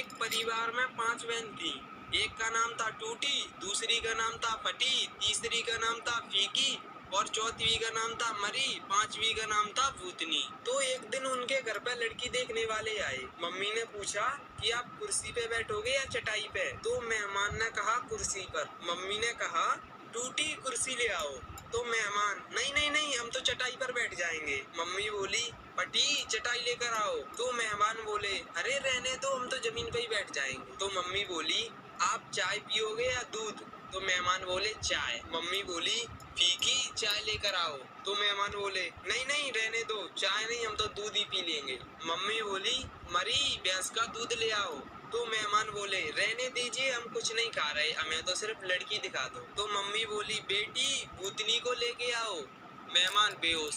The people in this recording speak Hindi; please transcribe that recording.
एक परिवार में 5 बहन थी। एक का नाम था टूटी, दूसरी का नाम था फटी, तीसरी का नाम था फीकी और चौथी का नाम था मरी, पांचवी का नाम था भूतनी। तो एक दिन उनके घर पे लड़की देखने वाले आए। मम्मी ने पूछा कि आप कुर्सी पे बैठोगे या चटाई पे? तो मेहमान ने कहा कुर्सी पर। मम्मी ने कहा टूटी कुर्सी ले आओ। तो मेहमान नहीं नहीं नहीं, हम तो चटाई पर बैठ जाएंगे। मम्मी बोली पटी चटाई लेकर आओ। तो मेहमान बोले अरे रहने दो, हम तो जमीन पे ही बैठ जाएंगे। तो मम्मी बोली आप चाय पियोगे या दूध? तो मेहमान बोले चाय। मम्मी बोली फीकी चाय लेकर आओ। तो मेहमान बोले नहीं नहीं रहने दो, चाय नहीं, हम तो दूध ही पी लेंगे। मम्मी बोली मरी भैंस का दूध ले आओ। तो मेहमान बोले रहने दीजिए, हम कुछ नहीं खा रहे, हमें तो सिर्फ लड़की दिखा दो। तो मम्मी बोली बेटी भूतनी को लेके आओ। मेहमान बेहोश।